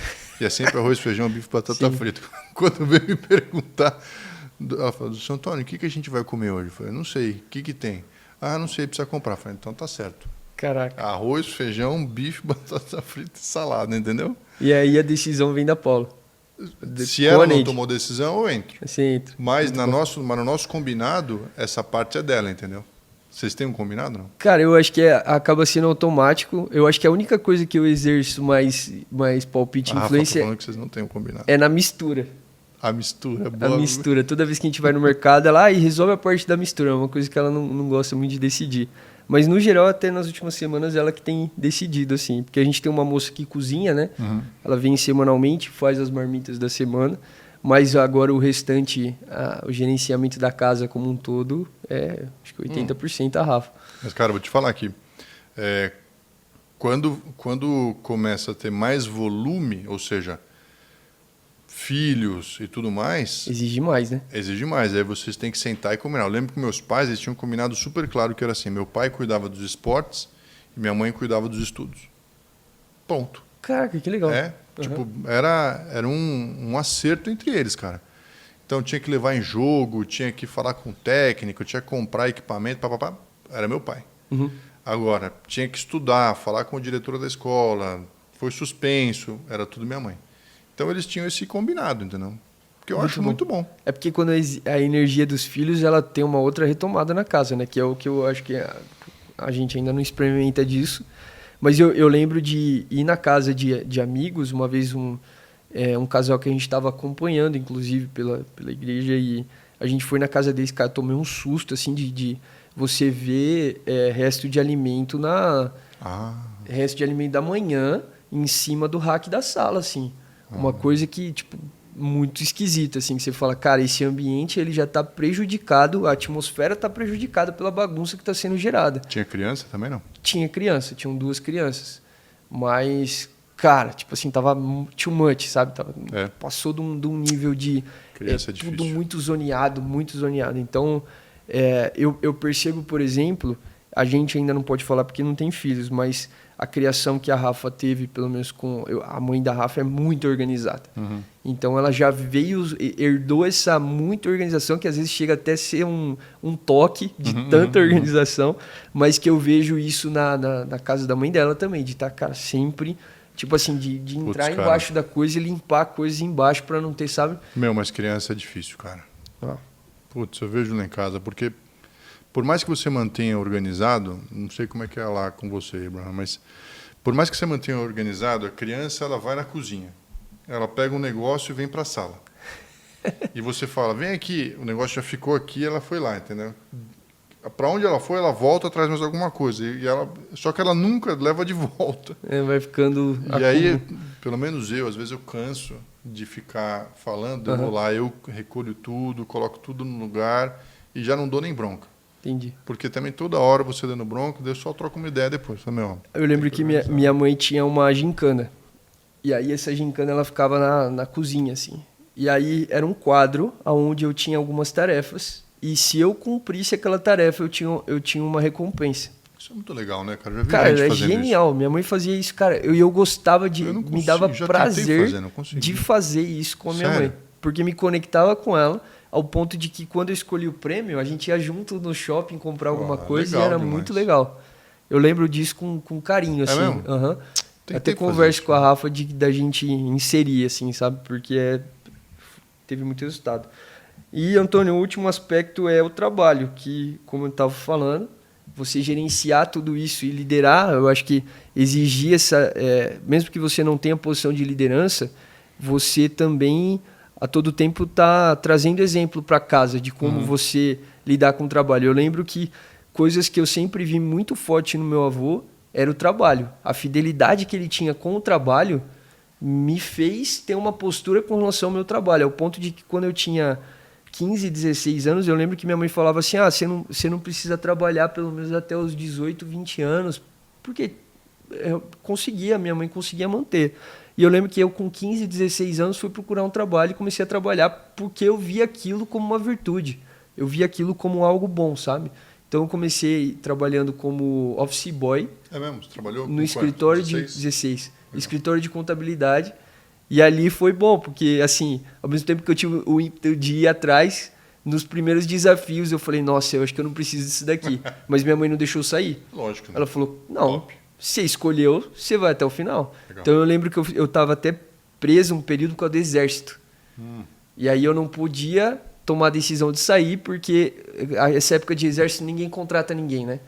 e é sempre arroz, feijão, bife, batata frita. Quando veio me perguntar, ela falou, Seu Antônio, o que a gente vai comer hoje? Eu falei, não sei, o que tem? Ah, não sei, precisa comprar. Eu falei, então tá certo. Caraca. Arroz, feijão, bife, batata frita e salada, entendeu? E aí a decisão vem da Paula. Se ela não tomou decisão, eu entro. Você entra. Mas no nosso combinado, essa parte é dela, entendeu? Vocês têm um combinado, não? Cara, eu acho que acaba sendo automático. Eu acho que a única coisa que eu exerço mais palpite e influência tá falando que vocês não têm um combinado. É na mistura. A mistura é boa. A mistura. Toda vez que a gente vai no mercado, ela resolve a parte da mistura. É uma coisa que ela não gosta muito de decidir. Mas, no geral, até nas últimas semanas, ela que tem decidido, assim. Porque a gente tem uma moça que cozinha, né? Ela vem semanalmente, faz as marmitas da semana. Mas agora o restante, o gerenciamento da casa como um todo, acho que 80% a Rafa. Mas, cara, vou te falar aqui. Quando começa a ter mais volume, ou seja, filhos e tudo mais... Exige mais, né? Exige mais. Aí vocês têm que sentar e combinar. Eu lembro que meus pais eles tinham combinado super claro que era assim. Meu pai cuidava dos esportes e minha mãe cuidava dos estudos. Ponto. Caraca, que legal. Tipo, era um acerto entre eles, cara. Então tinha que levar em jogo, tinha que falar com o técnico, tinha que comprar equipamento, papapá. Era meu pai. Agora, tinha que estudar, falar com o diretor da escola, foi suspenso, era tudo minha mãe. Então eles tinham esse combinado, entendeu? Que eu acho muito bom. É porque quando a energia dos filhos, ela tem uma outra retomada na casa, né? Que é o que eu acho que a gente ainda não experimenta disso. Mas eu lembro de ir na casa de amigos, uma vez um casal que a gente estava acompanhando, inclusive, pela igreja, e a gente foi na casa deles, cara, tomei um susto, assim, de você ver resto de alimento resto de alimento da manhã em cima do rack da sala, assim. Uma coisa que, tipo, muito esquisita, assim, que você fala, cara, esse ambiente ele já está prejudicado, a atmosfera está prejudicada pela bagunça que está sendo gerada. Tinha criança também, não? Tinha criança, tinham 2 crianças. Mas, cara, tipo assim, tava too much, sabe? Passou de um nível de criança tudo muito zoneado. Então, eu percebo, por exemplo, a gente ainda não pode falar porque não tem filhos, mas a criação que a Rafa teve, pelo menos a mãe da Rafa é muito organizada. Então ela já herdou essa muita organização, que às vezes chega até a ser um toque de tanta organização, mas que eu vejo isso na casa da mãe dela também, de estar, cara, sempre, tipo assim, de entrar embaixo da coisa e limpar coisas embaixo para não ter, sabe? Mas criança é difícil, cara. Putz, eu vejo lá em casa, porque por mais que você mantenha organizado, não sei como é que é lá com você, Abraham, mas por mais que você mantenha organizado, a criança ela vai na cozinha, ela pega um negócio e vem para a sala. E você fala, vem aqui, o negócio já ficou aqui, ela foi lá, entendeu? Para onde ela foi, ela volta, traz mais alguma coisa. Só que ela nunca leva de volta. Vai ficando... E aí, pelo menos às vezes eu canso de ficar falando, eu vou lá, eu recolho tudo, coloco tudo no lugar e já não dou nem bronca. Entendi. Porque também toda hora você dando bronca, eu só troco uma ideia depois. Eu lembro que minha mãe tinha uma gincana. E aí essa gincana ela ficava na cozinha, assim. E aí era um quadro onde eu tinha algumas tarefas. E se eu cumprisse aquela tarefa, eu tinha uma recompensa. Isso é muito legal, né, cara? Já vi cara, gente fazendo genial. Isso. Minha mãe fazia isso, cara. Eu gostava de... me dava prazer de fazer isso com a minha mãe. Porque me conectava com ela. ao ponto de que quando eu escolhi o prêmio, a gente ia junto no shopping comprar alguma coisa legal e era demais. muito legal. Eu lembro disso com carinho, assim. mesmo? Aham. Tem Até que fazer converso isso, com a né? Rafa da gente inserir, assim, sabe? Porque teve muito resultado. E, Antônio, o último aspecto é o trabalho, que, como eu estava falando, você gerenciar tudo isso e liderar, eu acho que exigir essa... mesmo que você não tenha posição de liderança, você também, a todo tempo, está trazendo exemplo para casa de como você lidar com o trabalho. Eu lembro que coisas que eu sempre vi muito forte no meu avô era o trabalho. A fidelidade que ele tinha com o trabalho me fez ter uma postura com relação ao meu trabalho, ao ponto de que quando eu tinha 15, 16 anos, eu lembro que minha mãe falava assim, você não precisa trabalhar pelo menos até os 18, 20 anos, porque minha mãe conseguia manter. E eu lembro que eu com 15, 16 anos fui procurar um trabalho e comecei a trabalhar porque eu via aquilo como uma virtude, eu via aquilo como algo bom, sabe? Então eu comecei trabalhando como office boy É mesmo? Você trabalhou no com escritório quanto? de 16? 16, Legal. escritório de contabilidade. E ali foi bom, porque assim, ao mesmo tempo que eu tive o ímpeto de ir atrás, nos primeiros desafios eu falei, nossa, eu acho que eu não preciso disso daqui. Mas minha mãe não deixou eu sair. Lógico, né? Ela falou, não, Top. você escolheu, você vai até o final. Legal. Então eu lembro que eu estava até preso um período por causa do exército. E aí eu não podia tomar a decisão de sair, porque essa época de exército ninguém contrata ninguém, né?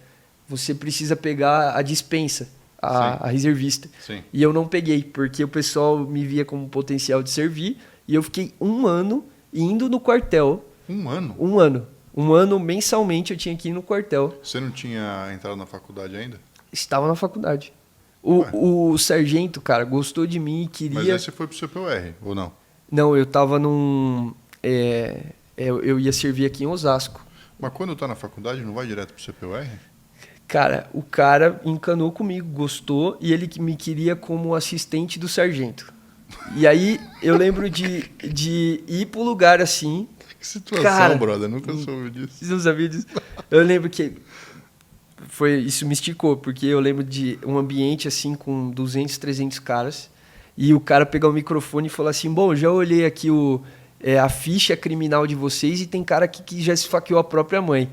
Você precisa pegar a dispensa, a reservista. Sim. E eu não peguei, porque o pessoal me via como potencial de servir, e eu fiquei 1 ano indo no quartel. 1 ano? 1 ano. 1 ano mensalmente eu tinha que ir no quartel. Você não tinha entrado na faculdade ainda? Estava na faculdade. Ué. O sargento, cara, gostou de mim e Mas queria... aí você foi pro CPUR, ou não? Não, eu tava num... eu ia servir aqui em Osasco. Mas quando tá na faculdade, não vai direto pro CPUR? Cara, o cara encanou comigo, gostou, e ele me queria como assistente do sargento. E aí eu lembro de ir pro lugar assim... Que situação, Cara, brother. Nunca soube disso. Vocês não sabiam disso? Eu lembro que isso me esticou, porque eu lembro de um ambiente assim com 200, 300 caras, e o cara pegar o microfone e falar assim, bom, já olhei aqui a ficha criminal de vocês e tem cara aqui que já esfaqueou a própria mãe.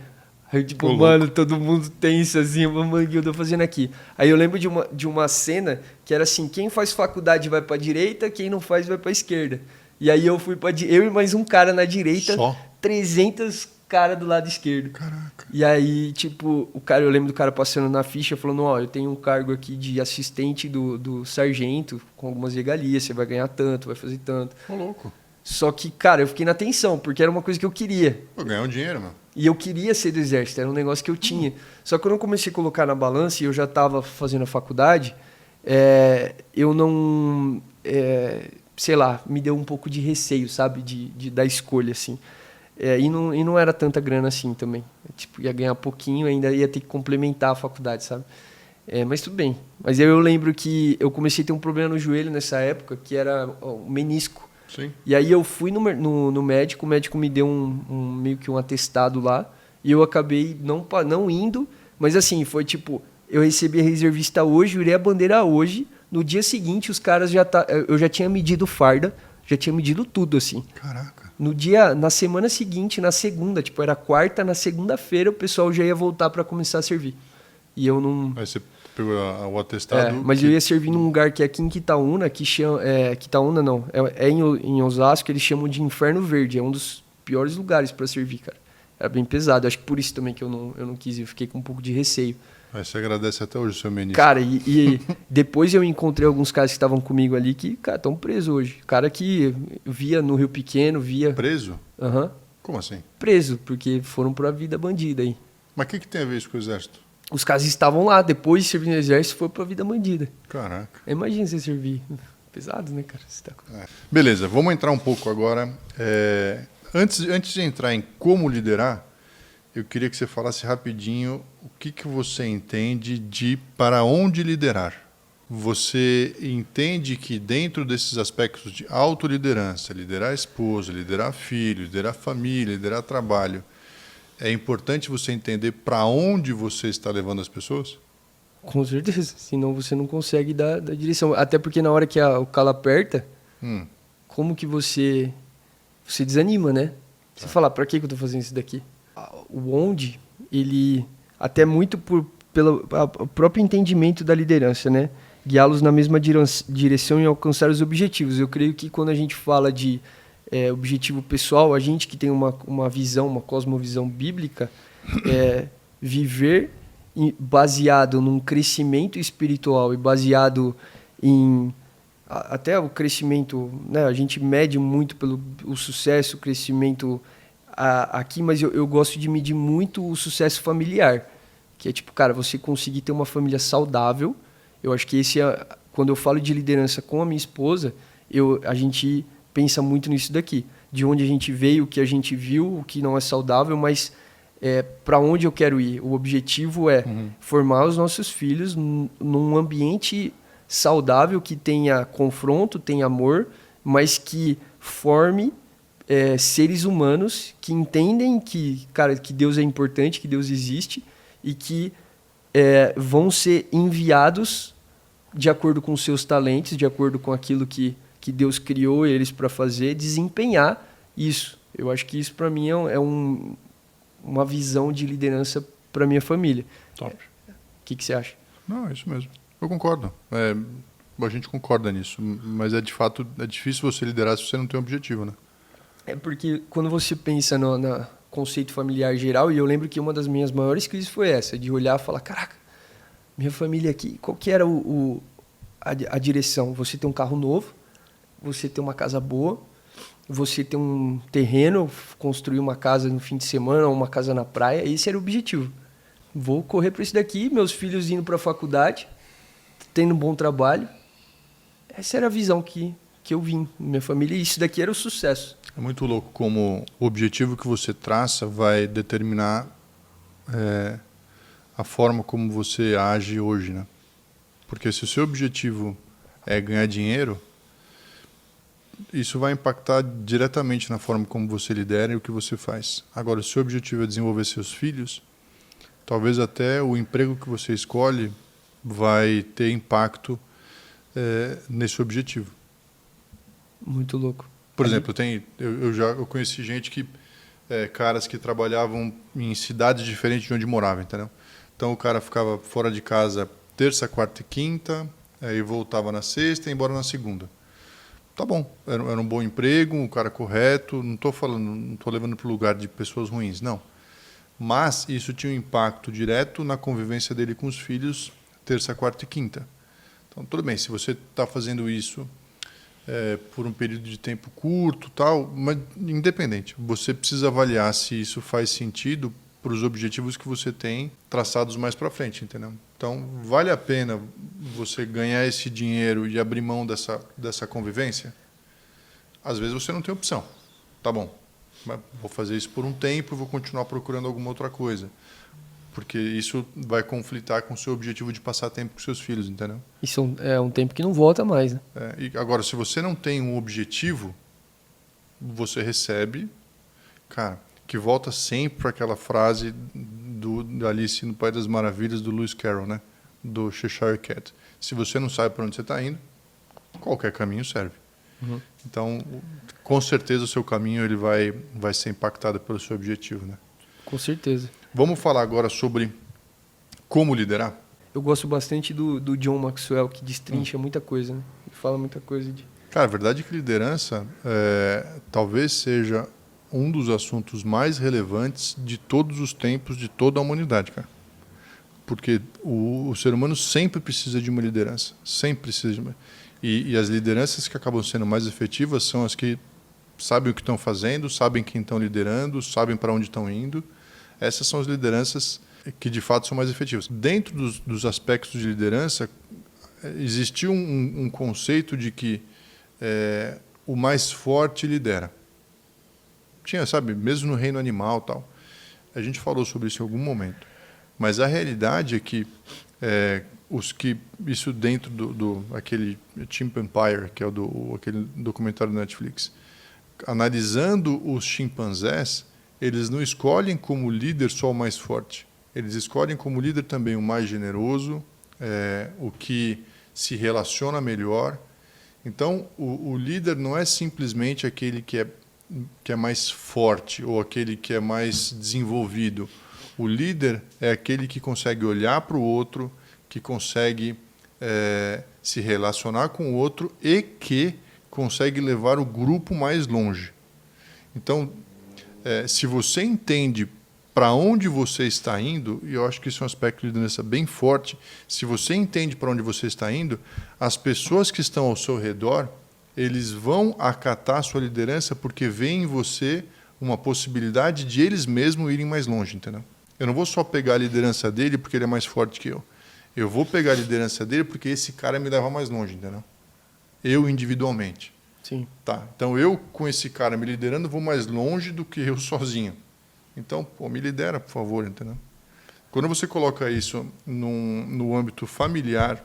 Aí eu, tipo, Ô, mano, todo mundo tenso assim, mano, o que eu tô fazendo aqui? Aí eu lembro de uma cena que era assim, quem faz faculdade vai pra direita, quem não faz vai pra esquerda. E aí eu fui eu e mais um cara na direita, Só? 300 cara do lado esquerdo. Caraca. E aí, tipo, eu lembro do cara passando na ficha, falando, ó, eu tenho um cargo aqui de assistente do sargento, com algumas regalias, você vai ganhar tanto, vai fazer tanto. Ô, louco. Só que, cara, eu fiquei na tensão, porque era uma coisa que eu queria. Vou ganhar um dinheiro, mano. E eu queria ser do exército, era um negócio que eu tinha. Só que quando eu comecei a colocar na balança e eu já estava fazendo a faculdade, eu não... sei lá, me deu um pouco de receio, sabe, da escolha, assim. E não era tanta grana assim também. Tipo, ia ganhar pouquinho, ainda ia ter que complementar a faculdade, sabe? Mas tudo bem. Mas eu lembro que eu comecei a ter um problema no joelho nessa época, que era o menisco. Sim. E aí eu fui no médico, o médico me deu meio que um atestado lá, e eu acabei não indo, mas assim, foi tipo, eu recebi a reservista hoje, jurei a bandeira hoje, no dia seguinte os caras eu já tinha medido farda, já tinha medido tudo, assim. Caraca. Na semana seguinte, na segunda, tipo, era quarta, na segunda-feira o pessoal já ia voltar para começar a servir. E eu não... Aí você pegou o atestado. mas eu ia servir num lugar que é aqui em Quitaúna, que chama... Quitaúna não, em Osasco, eles chamam de Inferno Verde, é um dos piores lugares para servir, cara. Era bem pesado, acho que por isso também que eu não quis ir, eu fiquei com um pouco de receio. Aí você agradece até hoje o seu menisco. Cara, e depois eu encontrei alguns caras que estavam comigo ali que, cara, estão presos hoje. Cara que via no Rio Pequeno, via... Preso? Aham. Como assim? Preso, porque foram pra vida bandida aí. Mas o que tem a ver isso com o exército? Os caras estavam lá, depois de servir no exército, foi pra vida bandida. Caraca. Imagina você servir. Pesado, né, cara? Você tá... Beleza, vamos entrar um pouco agora. Antes de entrar em como liderar, eu queria que você falasse rapidinho o que você entende de para onde liderar. Você entende que dentro desses aspectos de autoliderança, liderar a esposa, liderar filho, liderar família, liderar trabalho, é importante você entender para onde você está levando as pessoas? Com certeza, senão você não consegue dar direção. Até porque na hora que o calo aperta, como que você desanima, né? Você fala, para que eu tô fazendo isso daqui? O onde, ele, até muito pelo próprio entendimento da liderança, né? Guiá-los na mesma direção e alcançar os objetivos. Eu creio que quando a gente fala de objetivo pessoal, a gente que tem uma visão, uma cosmovisão bíblica, viver baseado num crescimento espiritual e baseado em até o crescimento, né? A gente mede muito pelo o sucesso, o crescimento aqui, mas eu gosto de medir muito o sucesso familiar, que é tipo, cara, você conseguir ter uma família saudável. Eu acho que quando eu falo de liderança com a minha esposa, a gente pensa muito nisso daqui, de onde a gente veio, o que a gente viu, o que não é saudável, mas para onde eu quero ir. O objetivo é formar os nossos filhos num ambiente saudável, que tenha confronto, tenha amor, mas que forme seres humanos que entendem que Deus é importante, que Deus existe e que vão ser enviados de acordo com seus talentos, de acordo com aquilo que Deus criou eles para fazer, desempenhar isso. Eu acho que isso para mim é uma visão de liderança para minha família. Top. O que você acha? Não, é isso mesmo. Eu concordo. A gente concorda nisso, mas de fato é difícil você liderar se você não tem um objetivo, né? É porque quando você pensa no conceito familiar geral, e eu lembro que uma das minhas maiores crises foi essa, de olhar e falar, caraca, minha família aqui, qual que era a direção? Você ter um carro novo, você ter uma casa boa, você ter um terreno, construir uma casa no fim de semana, ou uma casa na praia, esse era o objetivo. Vou correr para isso daqui, meus filhos indo para a faculdade, tendo um bom trabalho. Essa era a visão que eu vim, minha família, e isso daqui era o sucesso. É muito louco como o objetivo que você traça vai determinar a forma como você age hoje, né? Porque se o seu objetivo é ganhar dinheiro, isso vai impactar diretamente na forma como você lidera e o que você faz. Agora, se o seu objetivo é desenvolver seus filhos, talvez até o emprego que você escolhe vai ter impacto nesse objetivo. Muito louco. Por exemplo, eu conheci gente caras que trabalhavam em cidades diferentes de onde morava, entendeu? Então o cara ficava fora de casa terça, quarta e quinta, aí voltava na sexta e ia embora na segunda. Tá bom, era um bom emprego, um cara correto, não estou levando para o lugar de pessoas ruins, não. Mas isso tinha um impacto direto na convivência dele com os filhos terça, quarta e quinta. Então tudo bem, se você está fazendo isso por um período de tempo curto, tal, mas independente, você precisa avaliar se isso faz sentido para os objetivos que você tem traçados mais para frente, entendeu? Então, vale a pena você ganhar esse dinheiro e abrir mão dessa convivência? Às vezes você não tem opção. Tá bom, mas vou fazer isso por um tempo e vou continuar procurando alguma outra coisa. Porque isso vai conflitar com o seu objetivo de passar tempo com seus filhos, entendeu? Isso é um tempo que não volta mais, né? E agora, se você não tem um objetivo, você recebe, cara, que volta sempre para aquela frase da Alice no País das Maravilhas, do Lewis Carroll, né? Do Cheshire Cat. Se você não sabe para onde você está indo, qualquer caminho serve. Uhum. Então, com certeza o seu caminho ele vai ser impactado pelo seu objetivo, né? Com certeza. Vamos falar agora sobre como liderar? Eu gosto bastante do John Maxwell, que destrincha muita coisa, né? Ele fala muita coisa de... Cara, a verdade é que liderança talvez seja um dos assuntos mais relevantes de todos os tempos, de toda a humanidade, cara. Porque o ser humano sempre precisa de uma liderança. Sempre precisa de uma... E as lideranças que acabam sendo mais efetivas são as que sabem o que estão fazendo, sabem quem estão liderando, sabem para onde estão indo. Essas são as lideranças que, de fato, são mais efetivas. Dentro dos aspectos de liderança, existiu um conceito de que o mais forte lidera. Tinha, sabe, mesmo no reino animal tal. A gente falou sobre isso em algum momento. Mas a realidade é que isso dentro aquele Chimp Empire, que é aquele documentário da Netflix, analisando os chimpanzés, eles não escolhem como líder só o mais forte. Eles escolhem como líder também o mais generoso, o que se relaciona melhor. Então, o líder não é simplesmente aquele que é que é mais forte ou aquele que é mais desenvolvido. O líder é aquele que consegue olhar para o outro, que consegue se relacionar com o outro e que consegue levar o grupo mais longe. Então, se você entende para onde você está indo, e eu acho que isso é um aspecto de liderança bem forte, se você entende para onde você está indo, as pessoas que estão ao seu redor, eles vão acatar a sua liderança porque veem em você uma possibilidade de eles mesmos irem mais longe, entendeu? Eu não vou só pegar a liderança dele porque ele é mais forte que eu. Eu vou pegar a liderança dele porque esse cara me leva mais longe, entendeu? Eu individualmente. Sim. Tá. Então eu, com esse cara me liderando, vou mais longe do que eu sozinho. Então, me lidera, por favor, entendeu? Quando você coloca isso no âmbito familiar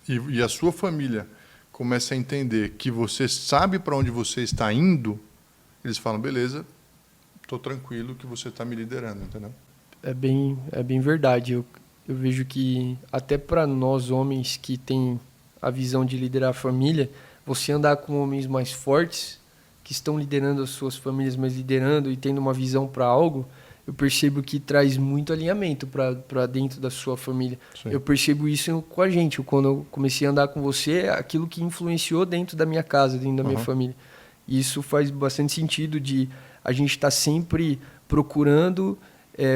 e a sua família começa a entender que você sabe para onde você está indo, eles falam, beleza, estou tranquilo que você está me liderando, entendeu? É bem verdade. Eu vejo que até para nós homens que tem a visão de liderar a família, você andar com homens mais fortes, que estão liderando as suas famílias, mas liderando e tendo uma visão para algo, eu percebo que traz muito alinhamento para dentro da sua família. Sim. Eu percebo isso com a gente. Quando eu comecei a andar com você, aquilo que influenciou dentro da minha casa, dentro da minha família. E isso faz bastante sentido de a gente estar sempre procurando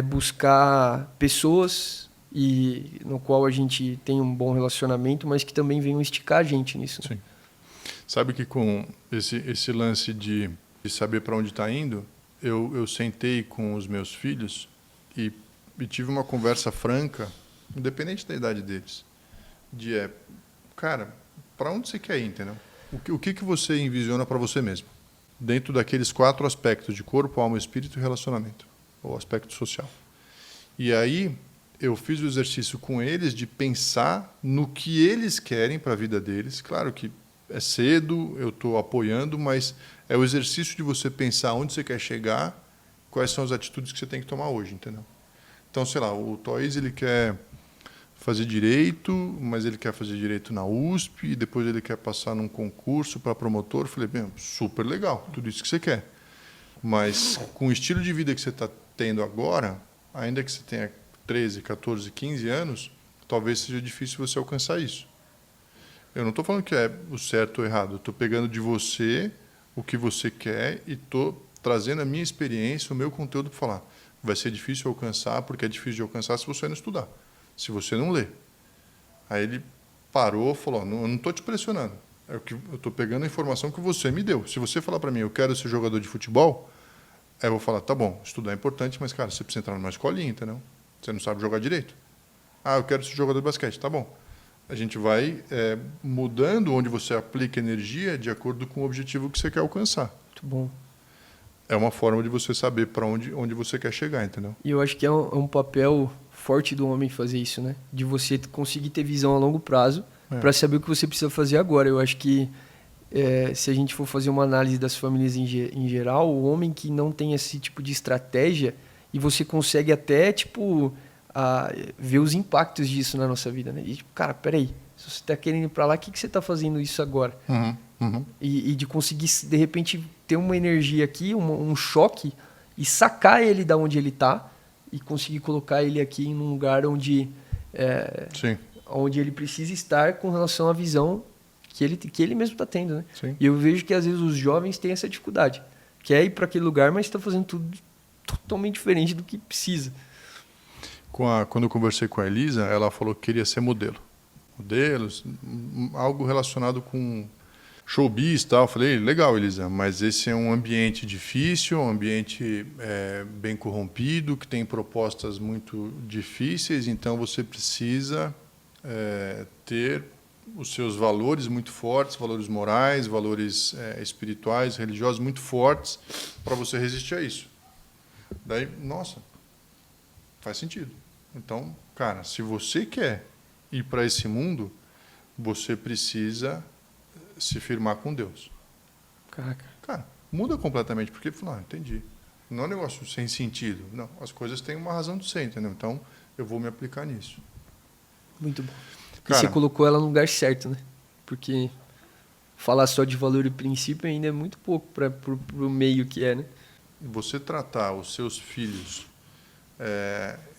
buscar pessoas e no qual a gente tem um bom relacionamento, mas que também venham esticar a gente nisso. Né? Sim. Sabe que com esse lance de saber para onde está indo, eu sentei com os meus filhos e tive uma conversa franca, independente da idade deles, cara, para onde você quer ir, entendeu? O que você envisiona para você mesmo? Dentro daqueles 4 aspectos de corpo, alma, espírito e relacionamento, ou aspecto social. E aí eu fiz o exercício com eles de pensar no que eles querem para a vida deles. Claro que é cedo, eu estou apoiando, mas é o exercício de você pensar onde você quer chegar, quais são as atitudes que você tem que tomar hoje, entendeu? Então, sei lá, o Toys, ele quer fazer direito, mas ele quer fazer direito na USP, e depois ele quer passar num concurso para promotor. Eu falei, bem, super legal, tudo isso que você quer. Mas com o estilo de vida que você está tendo agora, ainda que você tenha 13, 14, 15 anos, talvez seja difícil você alcançar isso. Eu não estou falando que é o certo ou errado, eu estou pegando de você o que você quer e estou trazendo a minha experiência, o meu conteúdo para falar. Vai ser difícil alcançar, porque é difícil de alcançar se você não estudar, se você não ler. Aí ele parou e falou, eu não estou te pressionando, eu estou pegando a informação que você me deu. Se você falar para mim, eu quero ser jogador de futebol, aí eu vou falar, tá bom, estudar é importante, mas, cara, você precisa entrar numa escolinha, entendeu? Você não sabe jogar direito. Ah, eu quero ser jogador de basquete, tá bom. A gente vai mudando onde você aplica energia de acordo com o objetivo que você quer alcançar. Muito bom. É uma forma de você saber para onde você quer chegar, entendeu? E eu acho que é um papel forte do homem fazer isso, né? De você conseguir ter visão a longo prazo para saber o que você precisa fazer agora. Eu acho que se a gente for fazer uma análise das famílias em geral, o homem que não tem esse tipo de estratégia, e você consegue até, ver os impactos disso na nossa vida, né? E, cara, peraí, se você está querendo ir para lá, o que você está fazendo isso agora? E de conseguir, de repente, ter uma energia aqui, um choque, e sacar ele da onde ele está, e conseguir colocar ele aqui em um lugar onde ele precisa estar com relação à visão que ele mesmo está tendo, né? Sim. E eu vejo que, às vezes, os jovens têm essa dificuldade. Quer ir para aquele lugar, mas está fazendo tudo totalmente diferente do que precisa. Quando eu conversei com a Elisa, ela falou que queria ser modelo. Modelos, algo relacionado com showbiz e tal. Eu falei, legal, Elisa, mas esse é um ambiente difícil, um ambiente bem corrompido, que tem propostas muito difíceis, então você precisa ter os seus valores muito fortes, valores morais, valores espirituais, religiosos muito fortes, para você resistir a isso. Daí, nossa, faz sentido. Então, cara, se você quer ir para esse mundo, você precisa se firmar com Deus. Caraca. Cara, muda completamente, porque, entendi. Não é um negócio sem sentido. Não, as coisas têm uma razão de ser, entendeu? Então, eu vou me aplicar nisso. Muito bom. Cara, e você colocou ela no lugar certo, né? Porque falar só de valor e princípio ainda é muito pouco para o meio que é, né? Você tratar os seus filhos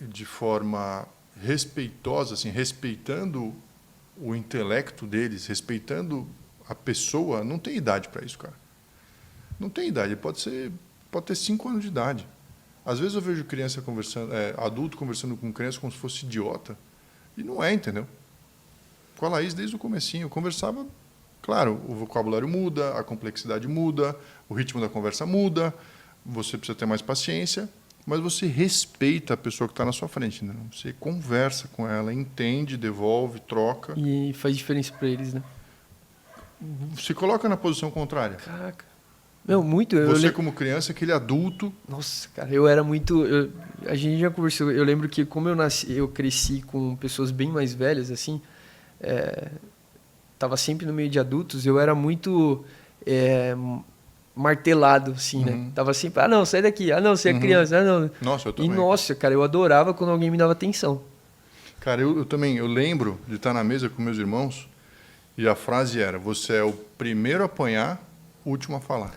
de forma respeitosa, assim, respeitando o intelecto deles, respeitando a pessoa, não tem idade para isso, cara. Não tem idade, pode ter 5 anos de idade. Às vezes eu vejo criança conversando, adulto conversando com criança como se fosse idiota, e não é, entendeu? Com a Laís, desde o comecinho, eu conversava, claro, o vocabulário muda, a complexidade muda, o ritmo da conversa muda, você precisa ter mais paciência, mas você respeita a pessoa que está na sua frente, né? Você conversa com ela, entende, devolve, troca. E faz diferença para eles, né? Se coloca na posição contrária. Caraca. Não, muito. Você como criança, aquele adulto... Nossa, cara, eu era muito... a gente já conversou, eu lembro que como eu cresci com pessoas bem mais velhas, assim, tava sempre no meio de adultos, eu era muito... martelado, assim, né? Tava sempre, não, sai daqui, não, você é criança, não. Nossa, eu também. E, nossa, cara, eu adorava quando alguém me dava atenção. Cara, eu também, eu lembro de estar na mesa com meus irmãos e a frase era, você é o primeiro a apanhar, o último a falar.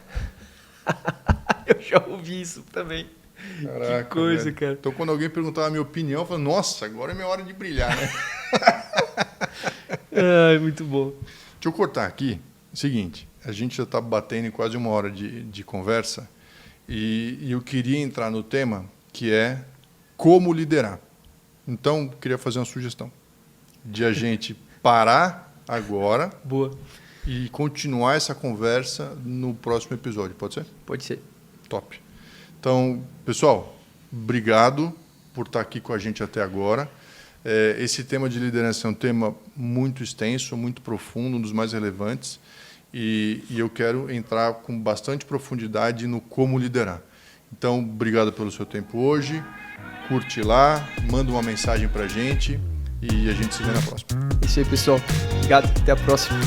Eu já ouvi isso também. Caraca, que coisa, velho. cara. Então, quando alguém perguntava a minha opinião, eu falava, nossa, agora é minha hora de brilhar, né? Muito bom. Deixa eu cortar aqui. Seguinte, a gente já está batendo em quase 1 hora de conversa e eu queria entrar no tema que é como liderar. Então, queria fazer uma sugestão de a gente parar agora Boa. e continuar essa conversa no próximo episódio. Pode ser? Pode ser. Top. Então, pessoal, obrigado por estar aqui com a gente até agora. Esse tema de liderança é um tema muito extenso, muito profundo, um dos mais relevantes. E eu quero entrar com bastante profundidade no como liderar. Então, obrigado pelo seu tempo hoje. Curte lá, manda uma mensagem para a gente e a gente se vê na próxima. É isso aí, pessoal. Obrigado. Até a próxima.